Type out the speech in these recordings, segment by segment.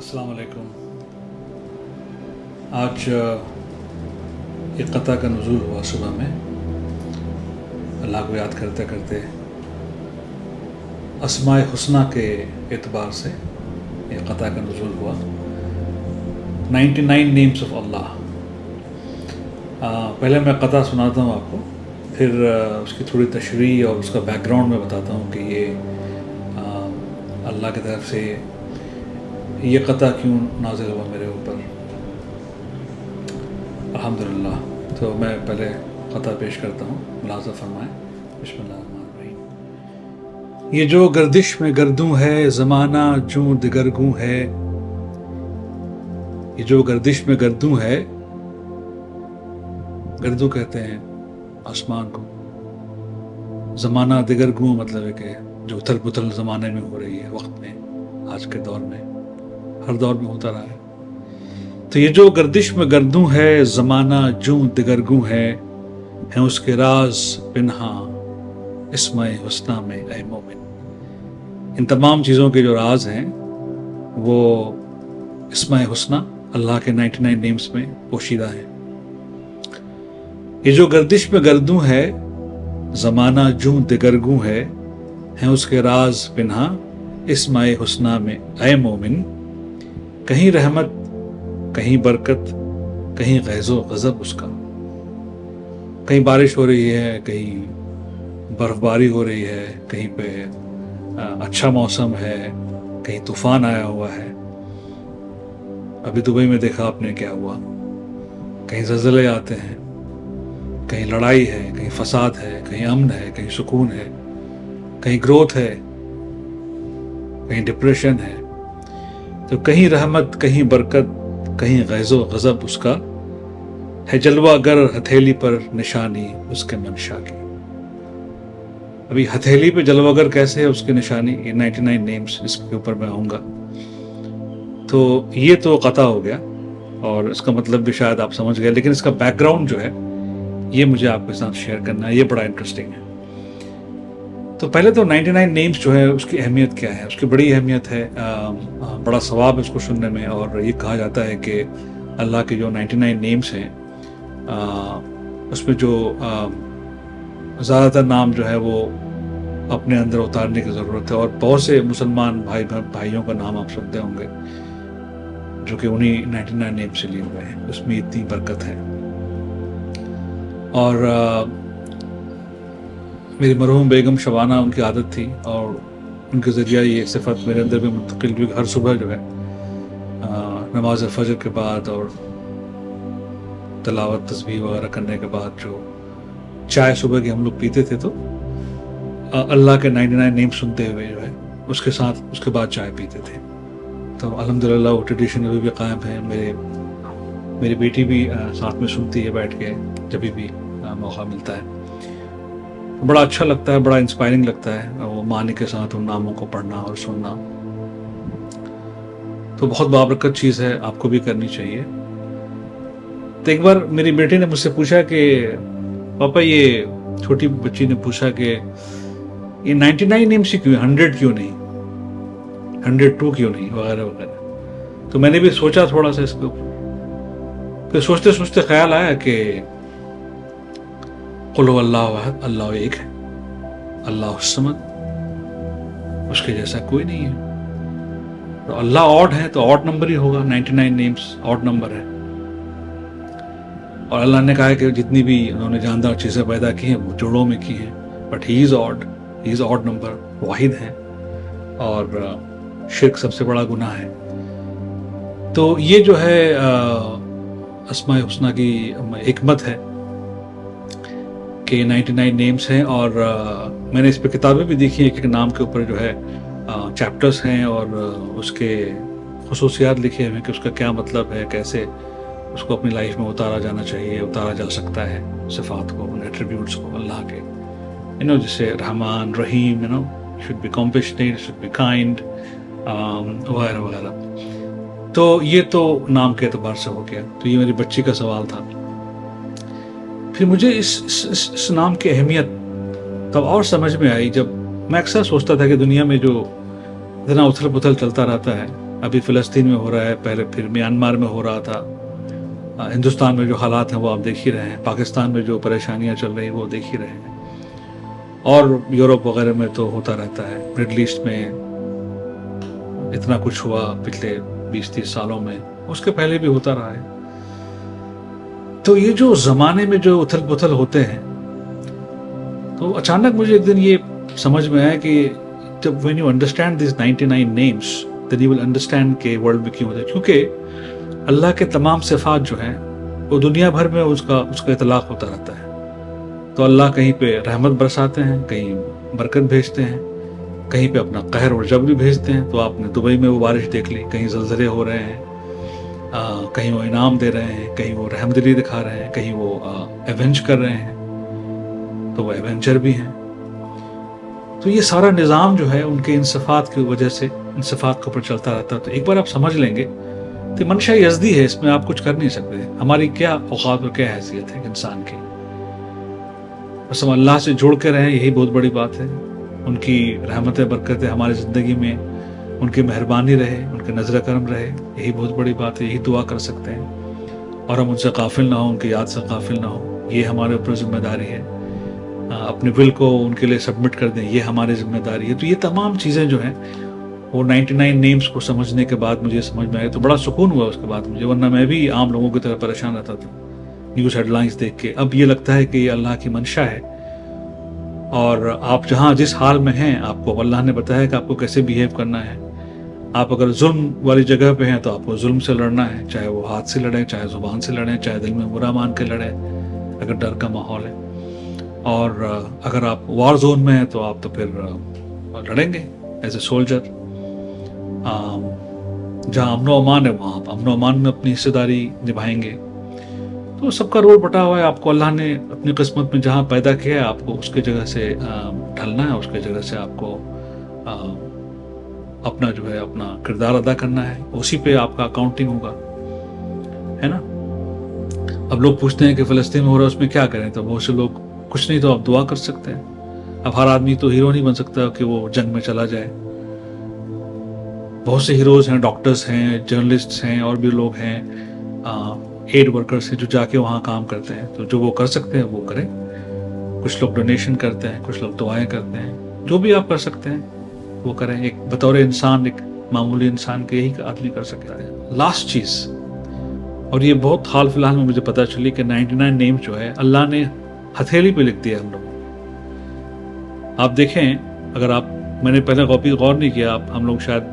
अस्सलाम वालेकुम। आज एक क़ता का नुज़ूल हुआ सुबह में, अल्लाह को याद करते करते अस्माए हुस्ना के एतबार से एक क़ता का नुज़ूल हुआ। 99 नेम्स ऑफ अल्लाह। पहले मैं क़ता सुनाता हूँ आपको, फिर उसकी थोड़ी तशरीह और उसका बैकग्राउंड में बताता हूँ कि ये अल्लाह की तरफ से ये क़ता क्यों नाज़िल हुआ मेरे ऊपर। अल्हम्दुलिल्लाह। तो मैं पहले क़ता पेश करता हूँ, मुलाज़ा फरमाएँ। बिस्मिल्लाहिर्रहमानिर्रहीम। ये जो गर्दिश में गर्दूं है ज़माना जूं दिगरगूं है। ये जो गर्दिश में गर्दूं है, गर्दू कहते हैं आसमान को, ज़माना दिगरगूं मतलब है कि जो उथल पुथल ज़माने में हो रही है, वक्त में, आज के दौर में, हर दौर में होता रहा है। तो ये जो गर्दिश में गर्दूं है ज़माना जूं दिगरगूं है उसके राज पिन्हा इस्माए हुस्ना में ऐ मोमिन। इन तमाम चीज़ों के जो राज हैं वो इस्माए हुस्ना, अल्लाह के 99 नेम्स में पोशीदा हैं। ये जो गर्दिश में गर्दूं है ज़माना जूं दिगरगूं है उसके राज पिन्हा इस्माए हुस्ना में ऐ मोमिन। कहीं रहमत, कहीं बरकत, कहीं गैज़ो गज़ब उसका। कहीं बारिश हो रही है, कहीं बर्फ़बारी हो रही है, कहीं पे अच्छा मौसम है, कहीं तूफ़ान आया हुआ है। अभी दुबई में देखा आपने क्या हुआ, कहीं ज़लज़ले आते हैं, कहीं लड़ाई है, कहीं फसाद है, कहीं अमन है, कहीं सुकून है, कहीं ग्रोथ है, कहीं डिप्रेशन है। तो कहीं रहमत, कहीं बरकत, कहीं गैज़ो गज़ब उसका है। जलवा गर हथेली पर निशानी उसके मंशा की। अभी हथेली पे जलवागर कैसे है उसकी निशानी, ये 99 नेम्स, इसके ऊपर मैं आऊँगा। तो ये तो क़ता हो गया और इसका मतलब भी शायद आप समझ गए, लेकिन इसका बैकग्राउंड जो है ये मुझे आपके साथ शेयर करना है, ये बड़ा इंटरेस्टिंग है। तो पहले तो 99 नेम्स जो है उसकी अहमियत क्या है, उसकी बड़ी अहमियत है, बड़ा सवाब है उसको सुनने में। और ये कहा जाता है कि अल्लाह के जो 99 नेम्स हैं उसमें जो ज़्यादातर नाम जो है वो अपने अंदर उतारने की ज़रूरत है। और बहुत से मुसलमान भाइयों का नाम आप सुनते होंगे जो कि उन्हीं 99 नेम से लिए हुए हैं, उसमें इतनी बरकत है। और मेरी मरहूम बेगम शबाना, उनकी आदत थी और उनके ज़रिया ये सिफत मेरे अंदर भी मुंतकिल हुई। हर सुबह जो है नमाज फ़जर के बाद और तलावत तस्बीह वगैरह करने के बाद जो चाय सुबह की हम लोग पीते थे, तो अल्लाह के 99 नेम सुनते हुए जो है उसके साथ उसके बाद चाय पीते थे। तो अल्हम्दुलिल्लाह वो ट्रेडिशन अभी भी कायम है। मेरी बेटी भी साथ में सुनती है बैठ के जब भी मौका मिलता है। बड़ा अच्छा लगता है, बड़ा इंस्पायरिंग लगता है वो मानी के साथ उन नामों को पढ़ना और सुनना। तो बहुत बाबरकत चीज़ है, आपको भी करनी चाहिए। तो एक बार मेरी बेटी ने मुझसे पूछा कि पापा, ये छोटी बच्ची ने पूछा कि ये 99 नेम से क्यों, 100 क्यों नहीं, 102 क्यों नहीं, वगैरह वगैरह। तो मैंने भी सोचा थोड़ा सा इसके ऊपर, फिर सोचते सोचते ख्याल आया कि कुल हुवल्लाहु अहद, अल्लाह एक है, अल्लाह समद, उसके जैसा कोई नहीं है। तो अल्लाह ऑड है तो ऑड नंबर ही होगा, 99 नेम्स ऑड नंबर है। और अल्लाह ने कहा है कि जितनी भी उन्होंने जानदार चीज़ें पैदा की हैं वो जोड़ों में की हैं, but he is odd number, वाहिद है। और शिर्क सबसे बड़ा गुनाह है। तो ये जो है अस्माए हुस्ना की हिकमत है कि 99 नेम्स हैं। और मैंने इस पर किताबें भी देखी हैं, एक नाम के ऊपर जो है चैप्टर्स हैं और उसके खुसूसियात लिखे हुए हैं कि उसका क्या मतलब है, कैसे उसको अपनी लाइफ में उतारा जाना चाहिए, उतारा जा सकता है सिफात को, उन एट्रीब्यूट्स को अल्लाह के, जैसे रहमान, रहीम, should be compassionate, should be kind, वगैरह वगैरह। तो ये तो नाम के एतबार से हो गया। तो ये मेरी बच्ची का सवाल था। फिर मुझे इस नाम की अहमियत तब और समझ में आई जब मैं अक्सर सोचता था कि दुनिया में जो इतना उथल पुथल चलता रहता है, ابھی فلسطین میں ہو رہا ہے، پہلے پھر میانمار میں ہو رہا تھا، ہندوستان میں جو حالات ہیں وہ آپ دیکھ ہی رہے ہیں، پاکستان میں جو پریشانیاں چل رہی ہیں وہ دیکھ ہی رہے ہیں، اور یورپ وغیرہ میں تو ہوتا رہتا ہے، مڈل ایسٹ میں اتنا کچھ ہوا پچھلے 20-30 سالوں میں، اس کے پہلے بھی ہوتا رہا ہے۔ تو یہ جو زمانے میں جو اتھل پتھل ہوتے ہیں، تو اچانک مجھے ایک دن یہ سمجھ میں آیا کہ جب when you understand these 99 names then you will understand کہ ورلڈ میں کیوں ہوتا ہے، کیونکہ اللہ کے تمام صفات جو ہیں وہ دنیا بھر میں اس کا اطلاق ہوتا رہتا ہے۔ تو اللہ کہیں پہ رحمت برساتے ہیں، کہیں برکت بھیجتے ہیں، کہیں پہ اپنا قہر اور جبر بھی بھیجتے ہیں۔ تو آپ نے دبئی میں وہ بارش دیکھ لی، کہیں زلزلے ہو رہے ہیں، کہیں وہ انعام دے رہے ہیں، کہیں وہ رحم دلی دکھا رہے ہیں، کہیں وہ ایونج کر رہے ہیں، تو وہ ایونجر بھی ہیں۔ تو یہ سارا نظام جو ہے ان کے ان صفات کی وجہ سے، ان صفات کے اوپر چلتا رہتا ہے۔ تو ایک بار آپ سمجھ لیں گے کہ منشا یزدی ہے، اس میں آپ کچھ کر نہیں سکتے، ہماری کیا اوقات اور کیا حیثیت ہے انسان کی، بس ہم اللہ سے جوڑ کے رہیں، یہی بہت بڑی بات ہے۔ ان کی رحمت برکتیں ہماری زندگی میں، ان کی مہربانی رہے، ان کے نظر کرم رہے، یہی بہت بڑی بات ہے، یہی دعا کر سکتے ہیں، اور ہم ان سے غافل نہ ہوں، ان کی یاد سے غافل نہ ہوں، یہ ہمارے اوپر ذمہ داری ہے۔ اپنے ول کو ان کے لیے سبمٹ کر دیں، یہ ہماری ذمہ داری ہے۔ تو یہ تمام چیزیں جو ہیں وہ 99 نیمز کو سمجھنے کے بعد مجھے سمجھ میں آئی، تو بڑا سکون ہوا اس کے بعد مجھے، ورنہ میں بھی عام لوگوں کی طرح پریشان رہتا تھا نیوز ہیڈ لائنز دیکھ کے۔ اب یہ لگتا ہے کہ یہ اللہ کی منشا ہے، اور آپ جہاں جس حال میں ہیں آپ کو اللہ نے بتایا کہ آپ کو کیسے بیہیو کرنا ہے۔ آپ اگر ظلم والی جگہ پہ ہیں تو آپ کو ظلم سے لڑنا ہے، چاہے وہ ہاتھ سے لڑیں، چاہے زبان سے لڑیں، چاہے دل میں برا مان کے لڑیں اگر ڈر کا ماحول ہے، اور اگر آپ وار زون میں ہیں تو آپ تو پھر لڑیں گے ایز اے سولجر۔ جہاں امن و امان ہے وہاں آپ امن و امان میں اپنی حصہ داری نبھائیں گے۔ تو سب کا رول بٹا ہوا ہے، آپ کو اللہ نے اپنی قسمت میں جہاں پیدا کیا ہے آپ کو اس کی جگہ سے ڈھلنا ہے، اس کی جگہ سے آپ کو اپنا جو ہے اپنا کردار ادا کرنا ہے، اسی پہ آپ کا اکاؤنٹنگ ہوگا، ہے نا۔ اب لوگ پوچھتے ہیں کہ فلسطین میں ہو رہا ہے اس میں کیا کریں، تو بہت سے لوگ کچھ نہیں تو آپ دعا کر سکتے ہیں۔ اب ہر آدمی تو ہیرو نہیں بن سکتا کہ وہ جنگ میں چلا جائے، بہت سے ہیروز ہیں، ڈاکٹرز ہیں، جرنلسٹس ہیں، اور بھی لوگ ہیں، ایڈ ورکرز ہیں جو جا کے وہاں کام کرتے ہیں، تو جو وہ کر سکتے ہیں وہ کریں۔ کچھ لوگ ڈونیشن کرتے ہیں، کچھ لوگ دعائیں کرتے ہیں، جو بھی آپ کر سکتے ہیں وہ کریں، ایک بطور انسان، ایک معمولی انسان کے یہی آدمی کر سکتا ہے۔ لاسٹ چیز، اور یہ بہت حال فی الحال میں مجھے پتہ چلی کہ 99 نیم جو ہے اللہ نے ہتھیلی پہ لکھ دیا ہم لوگوں کو۔ آپ دیکھیں، اگر آپ، میں نے پہلے غور نہیں کیا، ہم لوگ شاید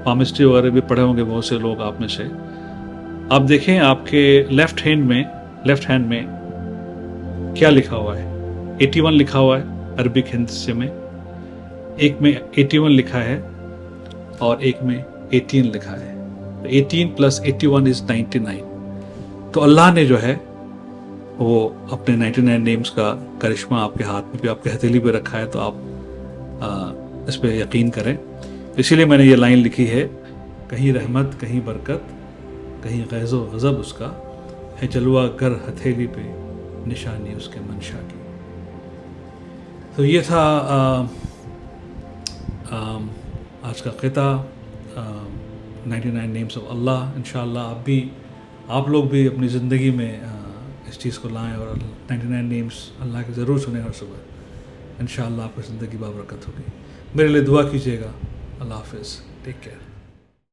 پامسٹری وغیرہ بھی پڑھے ہوں گے بہت سے لوگ آپ میں سے، آپ دیکھیں آپ کے لیفٹ ہینڈ میں کیا لکھا ہوا ہے، 81 لکھا ہوا ہے عربک ہندسے میں، ایک میں 81 لکھا ہے اور ایک میں 18 لکھا ہے، 18 + 81 is 99۔ تو اللہ نے جو ہے وہ اپنے 99 نیمز کا کرشمہ آپ کے ہاتھ میں بھی، آپ کے ہتھیلی پہ رکھا ہے، تو آپ اس پہ یقین کریں۔ اسی لیے میں نے یہ لائن لکھی ہے، کہیں رحمت کہیں برکت، کہیں غیظ و غضب اس کا ہے، جلوہ گر ہتھیلی پہ نشانی اس کے منشا کی۔ تو یہ تھا آج کا قطعہ 99 نیمز آف اللہ۔ انشاءاللہ آپ لوگ بھی اپنی زندگی میں اس چیز کو لائیں اور 99 نیمز اللہ کے ضرور سنیں ہر صبح، انشاءاللہ آپ کی زندگی بابرکت ہوگی۔ میرے لیے دعا کیجیے گا۔ اللہ حافظ، ٹیک کیئر۔